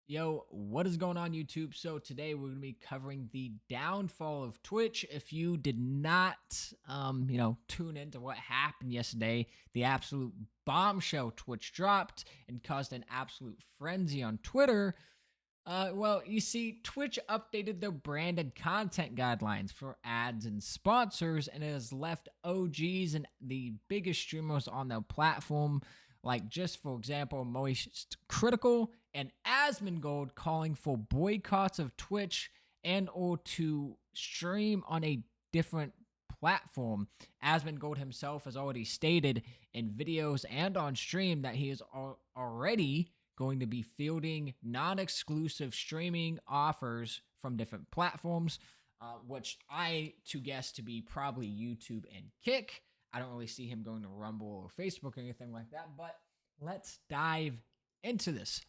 Yo, what is going on YouTube? So today we're going to be covering the downfall of Twitch. If you did not tune into what happened yesterday, the absolute bombshell Twitch dropped and caused an absolute frenzy on Twitter. Well, you see, Twitch updated their branded content guidelines for ads and sponsors, and it has left OGs and the biggest streamers on their platform, like just for example, Moist Critical and Asmongold, calling for boycotts of Twitch and or to stream on a different platform. Asmongold himself has already stated in videos and on stream that he is already going to be fielding non-exclusive streaming offers from different platforms, which I to guess to be probably YouTube and Kick. I don't really see him going to Rumble or Facebook or anything like that, but let's dive into this.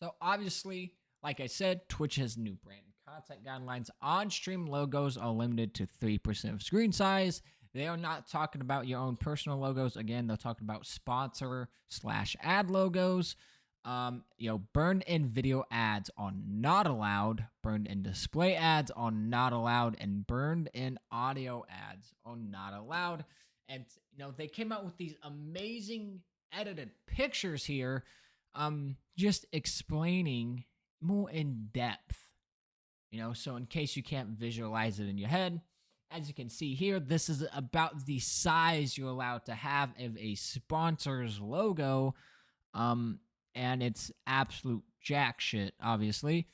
So obviously, like I said, Twitch has new brand content guidelines. On-stream logos are limited to 3% of screen size. They are not talking about your own personal logos. Again, they're talking about sponsor/ad logos. Burned-in video ads are not allowed. Burned-in display ads are not allowed, and burned-in audio ads are not allowed. And they came out with these amazing edited pictures here, just explaining more in depth. So in case you can't visualize it in your head, as you can see here, this is about the size you're allowed to have of a sponsor's logo. And it's absolute jack shit, obviously.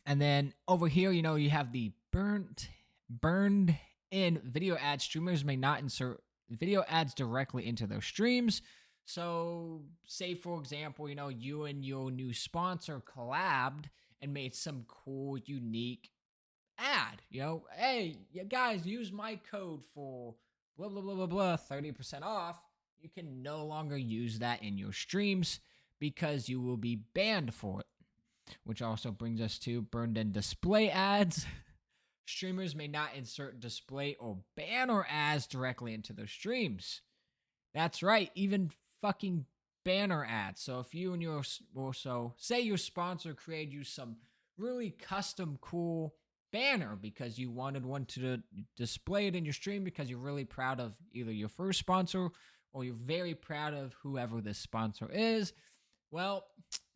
And then over here, you have the burned in video ads. Streamers may not insert video ads directly into their streams. So, say for example, you and your new sponsor collabed and made some cool, unique ad. Hey, you guys, use my code for blah blah blah blah blah 30% off. You can no longer use that in your streams because you will be banned for it. Which also brings us to burned in display ads. Streamers may not insert display or banner ads directly into their streams. That's right, even fucking banner ads. So if you and your say your sponsor created you some really custom cool banner because you wanted one to display it in your stream because you're really proud of either your first sponsor or you're very proud of whoever this sponsor is. Well,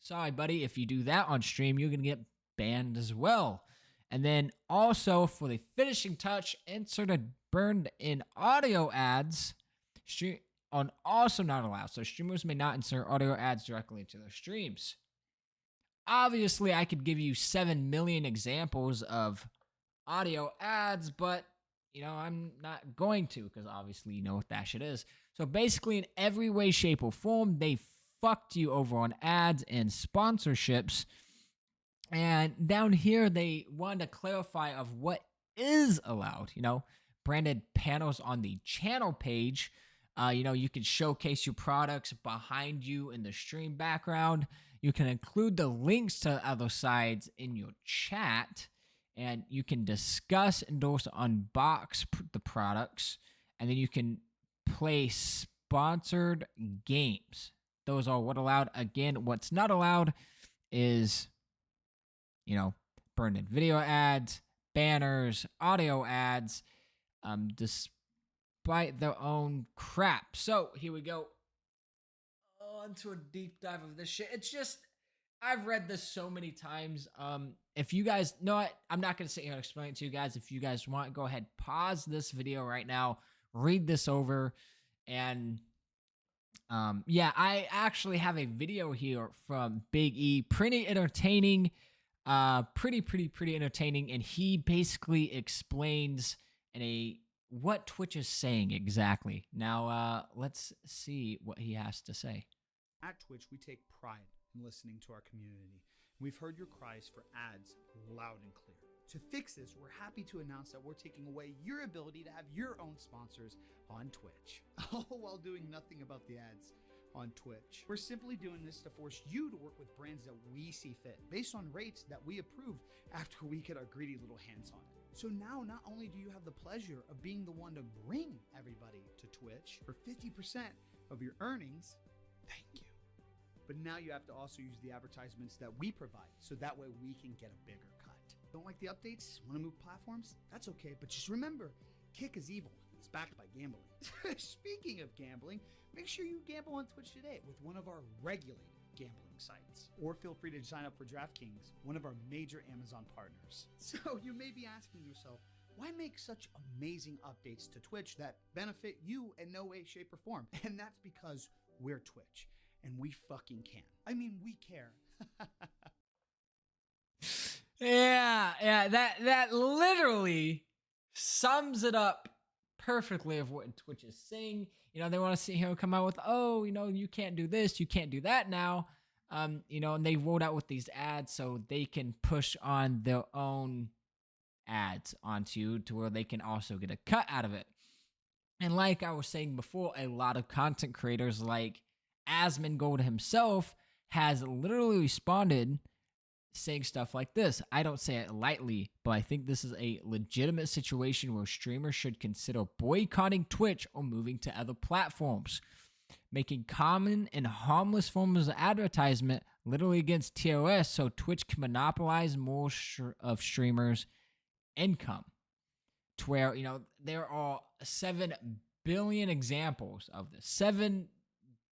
sorry, buddy. If you do that on stream, you're going to get banned as well. And then also for the finishing touch, inserted burned in audio ads on also not allowed. So streamers may not insert audio ads directly into their streams. Obviously, I could give you 7 million examples of audio ads, but I'm not going to because obviously you know what that shit is. So basically, in every way, shape, or form, they fucked you over on ads and sponsorships. And down here, they wanted to clarify of what is allowed. Branded panels on the channel page. You can showcase your products behind you in the stream background. You can include the links to other sites in your chat, and you can discuss, endorse, unbox the products, and then you can play sponsored games. Those are what allowed. Again, what's not allowed is, burned in video ads, banners, audio ads, despite their own crap. So here we go. On to a deep dive of this shit. It's just, I've read this so many times. If you guys know it, I'm not going to sit here and explain it to you guys. If you guys want, go ahead, pause this video right now, read this over, and I actually have a video here from Big E. Pretty entertaining. Pretty entertaining. And he basically explains what Twitch is saying exactly. Now, let's see what he has to say. At Twitch, we take pride in listening to our community. We've heard your cries for ads loud and clear. To fix this, we're happy to announce that we're taking away your ability to have your own sponsors on Twitch, all while doing nothing about the ads on Twitch. We're simply doing this to force you to work with brands that we see fit, based on rates that we approve after we get our greedy little hands on it. So now, not only do you have the pleasure of being the one to bring everybody to Twitch for 50% of your earnings, thank you. But now you have to also use the advertisements that we provide, so that way we can get a bigger cut. Don't like the updates? Want to move platforms? That's okay, but just remember, Kick is evil. It's backed by gambling. Speaking of gambling, make sure you gamble on Twitch today with one of our regulated gambling sites. Or feel free to sign up for DraftKings, one of our major Amazon partners. So you may be asking yourself, why make such amazing updates to Twitch that benefit you in no way, shape, or form? And that's because we're Twitch, and we fucking can. I mean, we care. Yeah, that literally sums it up perfectly of what Twitch is saying. You know, they want to sit here and come out with, oh, you know, you can't do this, you can't do that now. You know, and they rolled out with these ads so they can push on their own ads onto you to where they can also get a cut out of it. And like I was saying before, a lot of content creators like Asmongold himself has literally responded saying stuff like this. I don't say it lightly, but I think this is a legitimate situation where streamers should consider boycotting Twitch or moving to other platforms. Making common and harmless forms of advertisement literally against TOS so Twitch can monopolize more of streamers' income. To where, you know, there are 7 billion examples of this. 7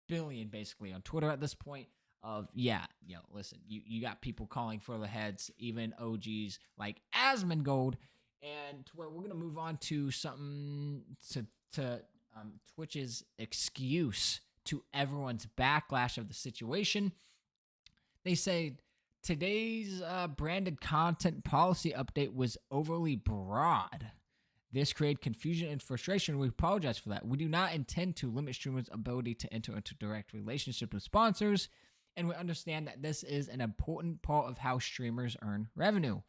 billion basically on Twitter at this point of, yeah, you know, listen, you got people calling for the heads, even OGs like Asmongold, and to where we're going to move on to something to Twitch's excuse to everyone's backlash of the situation. They say today's branded content policy update was overly broad. This created confusion and frustration. We apologize for that. We do not intend to limit streamers' ability to enter into direct relationship with sponsors, and we understand that this is an important part of how streamers earn revenue.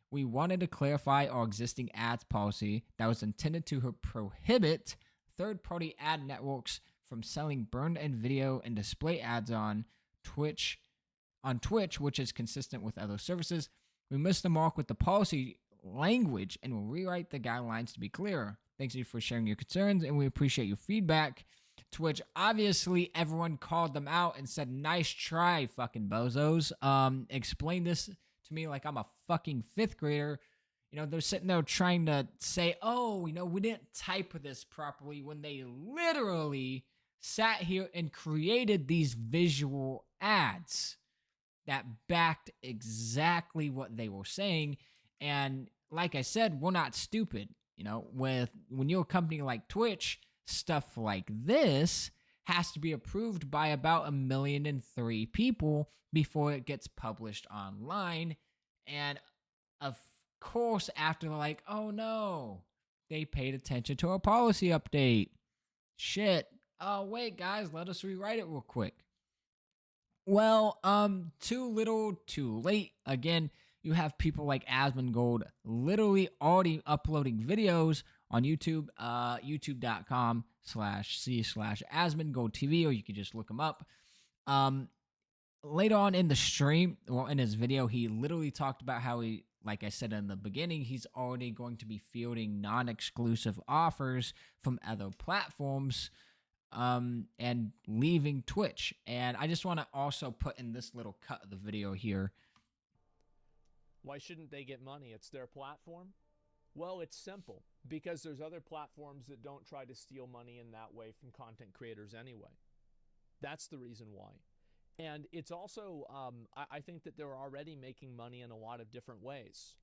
We wanted to clarify our existing ads policy that was intended to prohibit third-party ad networks from selling burned-in video and display ads on Twitch, which is consistent with other services. We missed the mark with the policy language and will rewrite the guidelines to be clearer. Thanks you for sharing your concerns, and we appreciate your feedback. To which obviously everyone called them out and said, nice try, fucking bozos. Explain this to me like I'm a fucking 5th grader. You know, they're sitting there trying to say, oh, you know, we didn't type this properly, when they literally sat here and created these visual ads that backed exactly what they were saying. And like I said, we're not stupid. You know, when you're a company like Twitch, stuff like this has to be approved by about 1,000,003 people before it gets published online. And of course, after they're like, oh no, they paid attention to our policy update. Shit. Oh, wait, guys, let us rewrite it real quick. Well, too little, too late. Again, you have people like Asmongold literally already uploading videos on YouTube, youtube.com/c/AsmongoldTV, or you can just look him up. Later on in the stream, or in his video, he literally talked about how he, like I said in the beginning, he's already going to be fielding non-exclusive offers from other platforms, and leaving Twitch. And I just want to also put in this little cut of the video here. Why shouldn't they get money? It's their platform. Well, it's simple, because there's other platforms that don't try to steal money in that way from content creators anyway. That's the reason why. And it's also, I think that they're already making money in a lot of different ways.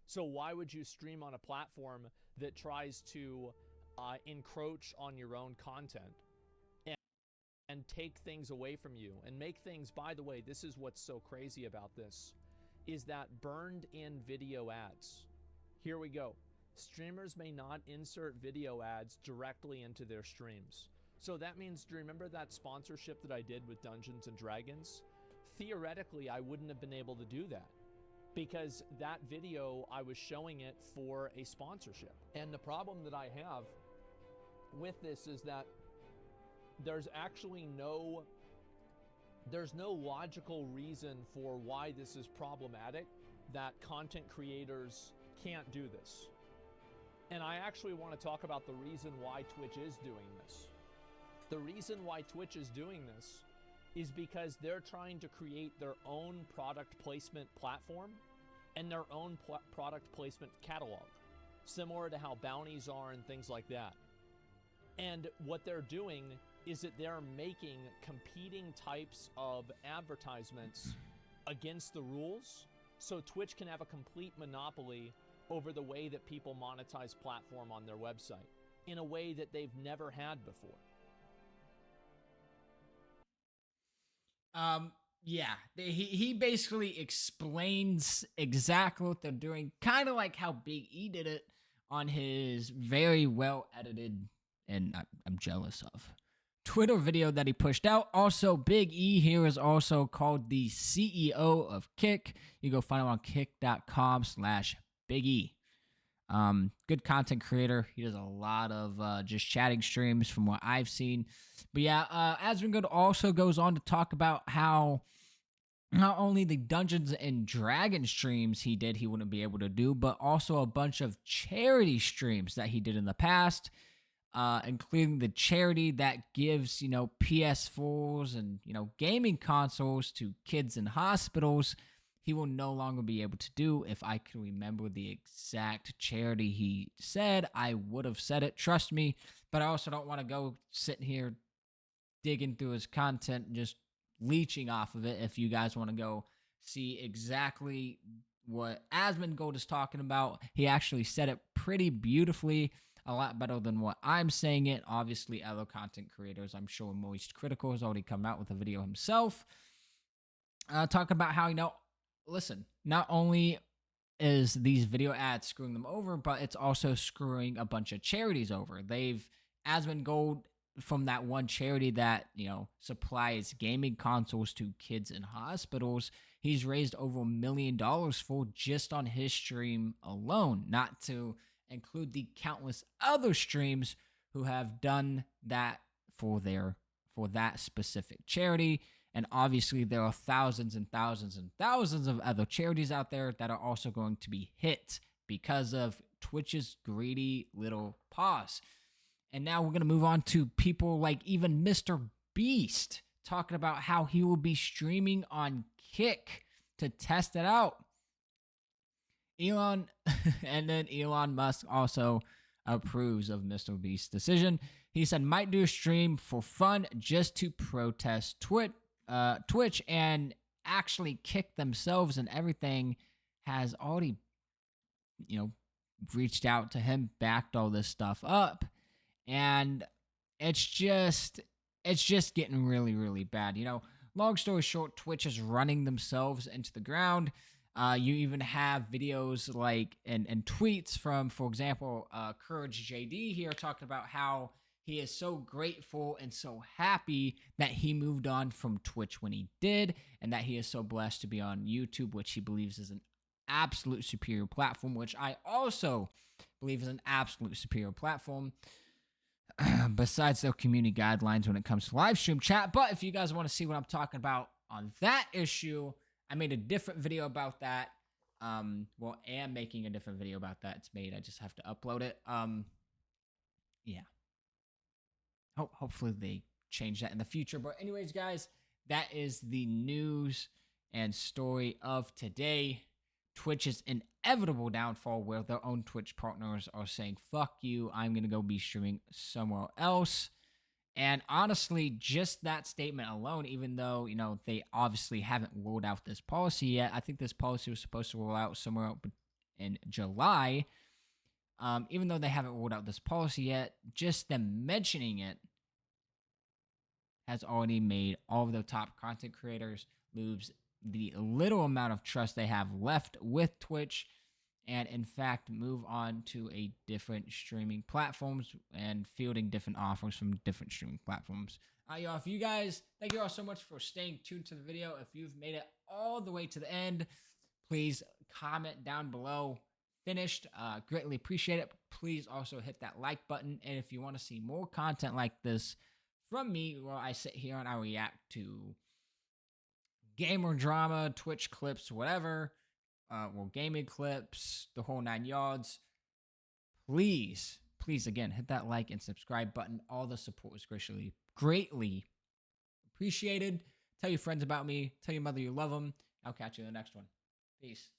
So why would you stream on a platform that tries to encroach on your own content and take things away from you and make things, by the way, this is what's so crazy about this, is that burned in video ads. Here we go. Streamers may not insert video ads directly into their streams. So that means, do you remember that sponsorship that I did with Dungeons and Dragons? Theoretically, I wouldn't have been able to do that, because that video, I was showing it for a sponsorship. And the problem that I have with this is that there's actually no logical reason for why this is problematic, that content creators can't do this. And I actually want to talk about the reason why Twitch is doing this. The reason why Twitch is doing this is because they're trying to create their own product placement platform and their own product placement catalog, similar to how bounties are and things like that. And what they're doing is that they're making competing types of advertisements against the rules, so Twitch can have a complete monopoly over the way that people monetize platform on their website in a way that they've never had before. Yeah, he basically explains exactly what they're doing, kind of like how Big E did it on his very well edited, and I'm jealous of, Twitter video that he pushed out. Also, Big E here is also called the CEO of Kick. You go find him on kick.com/Big E. Good content creator. He does a lot of just chatting streams from what I've seen. But yeah, Asmongold also goes on to talk about how not only the Dungeons and Dragons streams he wouldn't be able to do, but also a bunch of charity streams that he did in the past, including the charity that gives, PS4s and, gaming consoles to kids in hospitals. He will no longer be able to do. If I can remember the exact charity he said, I would have said it, trust me. But I also don't want to go sitting here digging through his content and just leeching off of it. If you guys want to go see exactly what Asmongold is talking about, he actually said it pretty beautifully, a lot better than what I'm saying it. Obviously, other content creators, I'm sure Moist Critical has already come out with a video himself, talking about how, listen, not only is these video ads screwing them over, but it's also screwing a bunch of charities over. Asmongold, from that one charity that, supplies gaming consoles to kids in hospitals, he's raised over $1 million for just on his stream alone, not to include the countless other streams who have done that for that specific charity. And obviously, there are thousands and thousands and thousands of other charities out there that are also going to be hit because of Twitch's greedy little paws. And now we're going to move on to people like even Mr. Beast talking about how he will be streaming on Kick to test it out. And then Elon Musk also approves of Mr. Beast's decision. He said, might do a stream for fun just to protest Twitch, and actually Kick themselves and everything has already, reached out to him, backed all this stuff up. And it's just getting really, really bad. Long story short, Twitch is running themselves into the ground. You even have videos like and tweets from, for example, Courage JD here talking about how he is so grateful and so happy that he moved on from Twitch when he did, and that he is so blessed to be on YouTube, which he believes is an absolute superior platform, which I also believe is an absolute superior platform. Besides their community guidelines when it comes to live stream chat. But if you guys want to see what I'm talking about on that issue, I made a different video about that. Am making a different video about that. It's made. I just have to upload it. Yeah. Hopefully they change that in the future. But anyways, guys, that is the news and story of today. Twitch's inevitable downfall, where their own Twitch partners are saying, fuck you, I'm going to go be streaming somewhere else. And honestly, just that statement alone, even though, they obviously haven't rolled out this policy yet, I think this policy was supposed to roll out somewhere in July. Even though they haven't rolled out this policy yet, just them mentioning it has already made all of the top content creators lose the little amount of trust they have left with Twitch, and in fact move on to a different streaming platforms and fielding different offers from different streaming platforms. Y'all, thank you all so much for staying tuned to the video. If you've made it all the way to the end, please comment down below finished. Greatly appreciate it. Please also hit that like button, and if you want to see more content like this from me, where I sit here and I react to gamer drama, Twitch clips, whatever, gaming clips, the whole 9 yards, please again, hit that like and subscribe button. All the support is greatly appreciated. Tell your friends about me. Tell your mother you love them. I'll catch you in the next one. Peace.